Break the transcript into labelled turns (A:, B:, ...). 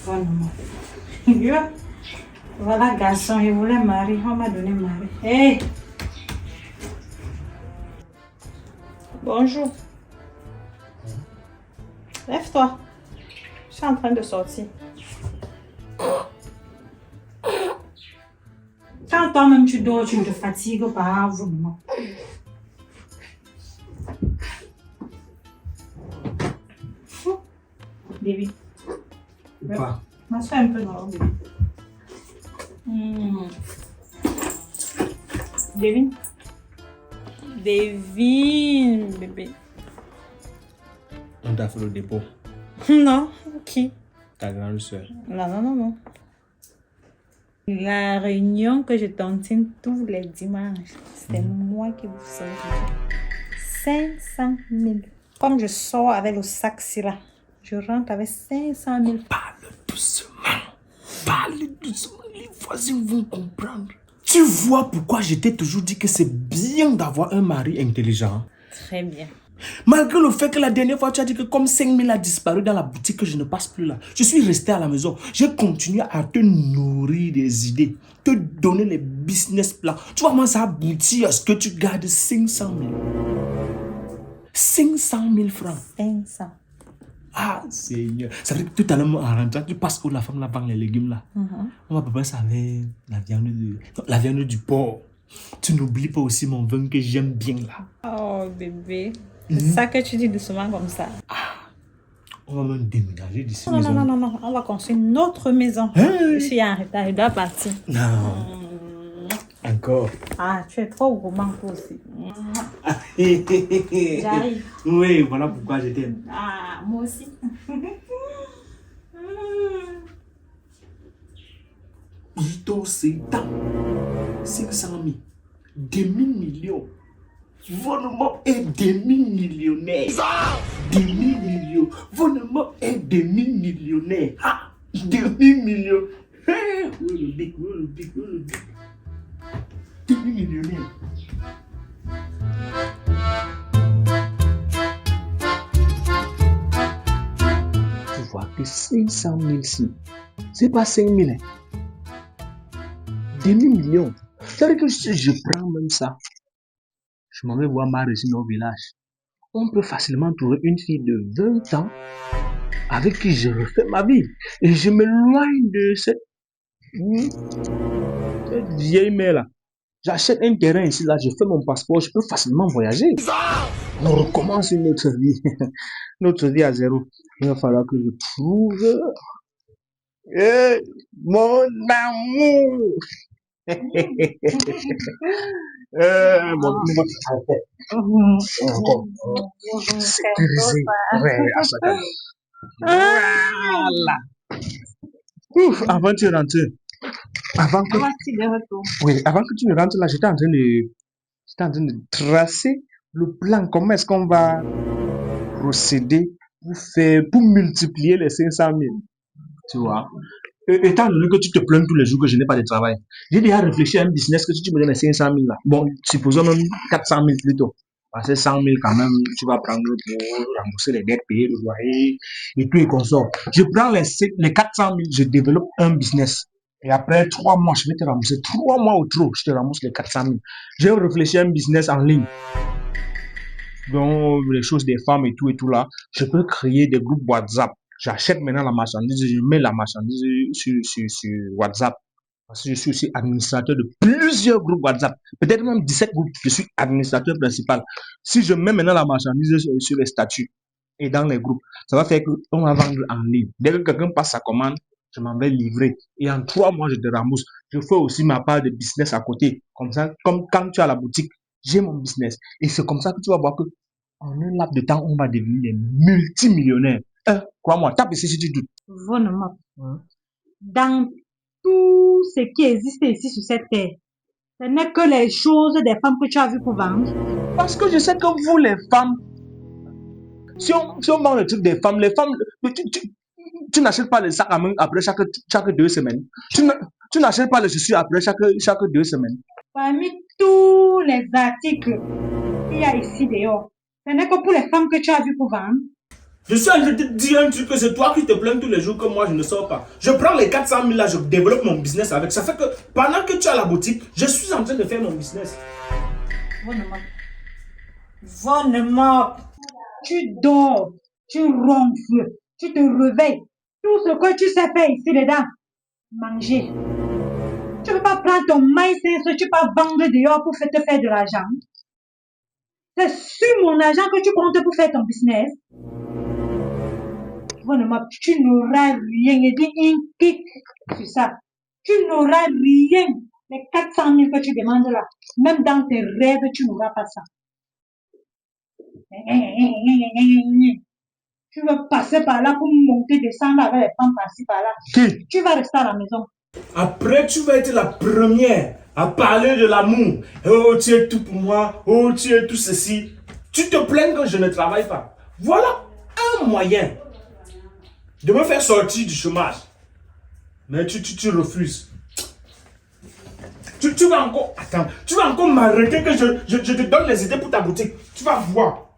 A: Bonne. Voilà, garçon, il voulait marier. On m'a donné mari. Hé! Bonjour. Lève-toi. Je suis en train de sortir. Quand toi-même tu dors, tu ne te fatigues pas, vraiment. David.
B: Quoi?
A: M'assois un peu dans l'eau, David. David, bébé.
B: On t'a fait le dépôt.
A: Non, qui?
B: Ta grande soeur.
A: Non. La réunion que je tontine tous les dimanches, c'est moi qui vous sors. 500 000. Comme je sors avec le sac-ci là, je rentre avec 500 000.
B: Parle doucement. Parle doucement. Les voisins vont comprendre. Tu vois pourquoi je t'ai toujours dit que c'est bien d'avoir un mari intelligent.
A: Très bien.
B: Malgré le fait que la dernière fois, tu as dit que comme 5 000 a disparu dans la boutique, que je ne passe plus là. Je suis resté à la maison. J'ai continué à te nourrir des idées. Te donner les business plans. Tu vois, moi, ça aboutit à ce que tu gardes 500 000. 500 000 francs.
A: 500.
B: Ah, Seigneur. Ça veut dire que tout à l'heure, en rentrant, tu passes où la femme là vend les légumes là. On va préparer ça avec la viande du porc. Tu n'oublies pas aussi mon vin que j'aime bien là.
A: Oh bébé. C'est ça que tu dis doucement comme ça.
B: On va même déménager d'ici.
A: Non. On va construire notre maison. Je suis en retard, je dois partir.
B: Non. Encore.
A: Ah, tu es trop gourmand toi aussi. J'arrive.
B: Oui, voilà pourquoi je t'aime.
A: Ah, moi aussi.
B: Ito, c'est dans 500 000. Demi-million. Vraiment un demi-millionnaire. Demi-million. Vraiment un demi-millionnaire. Ah, demi-million. Où est le bic? Demi-millionnaire. Tu vois que 500 000 si. C'est pas 5 000. Hein. Demi-million. C'est-à-dire que si je prends même ça, je m'en vais voir ma résine au village. On peut facilement trouver une fille de 20 ans avec qui je refais ma vie. Et je m'éloigne de cette vieille mère là. J'achète un terrain ici là, je fais mon passeport, je peux facilement voyager. On recommence une autre vie. Notre vie à zéro. Il va falloir que je trouve mon amour. Sécurisé. Ouais, à chaque année. Voilà. Ouf, avant tu rentres. Avant que tu ne rentres là, j'étais en train de tracer le plan. Comment est-ce qu'on va procéder pour multiplier les 500 000. Tu vois. Étant donné que tu te plains tous les jours que je n'ai pas de travail, j'ai déjà réfléchi à un business que si tu me donnes les 500 000 là, bon, supposons même 400 000 plutôt. Parce que 100 000 quand même, tu vas prendre pour rembourser les dettes, payer le loyer et tout et consort. Je prends les 400 000, je développe un business. Et après 3 mois, je vais te rembourser. 3 mois ou trop, je te rembourse les 400 000. J'ai réfléchi à un business en ligne. Donc, les choses des femmes et tout là, je peux créer des groupes WhatsApp. J'achète maintenant la marchandise, je mets la marchandise sur WhatsApp. Parce que je suis aussi administrateur de plusieurs groupes WhatsApp. Peut-être même 17 groupes. Je suis administrateur principal. Si je mets maintenant la marchandise sur les statuts et dans les groupes, ça va faire qu'on va vendre en ligne. Dès que quelqu'un passe sa commande, je m'en vais livrer. Et en 3 mois, je te rembourse. Je fais aussi ma part de business à côté. Comme ça, comme quand tu as la boutique, j'ai mon business. Et c'est comme ça que tu vas voir que en un laps de temps, on va devenir des multimillionnaires. Crois-moi, tape ici si tu doutes.
A: Vraiment. Dans tout ce qui existe ici sur cette terre, ce n'est que les choses des femmes que tu as vues pour vendre.
B: Parce que je sais que vous, les femmes, si on vend le truc des femmes, les femmes, tu n'achètes pas les sacs à main après chaque 2 semaines. Tu n'achètes pas les chaussures après chaque 2 semaines.
A: Parmi tous les articles qu'il y a ici dehors, ce n'est que pour les femmes que tu as vues pour vendre.
C: Je suis en train de te dire un truc que c'est toi qui te plains tous les jours que moi je ne sors pas. Je prends les 400 000 là, je développe mon business avec. Ça fait que pendant que tu as la boutique, je suis en train de faire mon business.
A: Vraiment, tu dors, tu ronfles, tu te réveilles. Tout ce que tu sais faire ici dedans, manger. Tu ne peux pas prendre ton maïs, tu peux pas vendre dehors pour te faire de l'argent. C'est sur mon argent que tu comptes pour faire ton business. Vraiment, tu n'auras rien. Et dis un pic sur ça. Tu n'auras rien. Les 400 000 que tu demandes là, même dans tes rêves, tu n'auras pas ça. Tu veux passer par là pour monter, descendre avec les femmes par-ci, par-là.
B: Qui?
A: Tu vas rester à la maison.
C: Après, tu vas être la première à parler de l'amour. Oh, tu es tout pour moi. Oh, tu es tout ceci. Tu te plains que je ne travaille pas. Voilà un moyen de me faire sortir du chômage. Mais tu refuses. Tu vas encore... Attends. Tu vas encore m'arrêter que je te donne les idées pour ta boutique. Tu vas voir.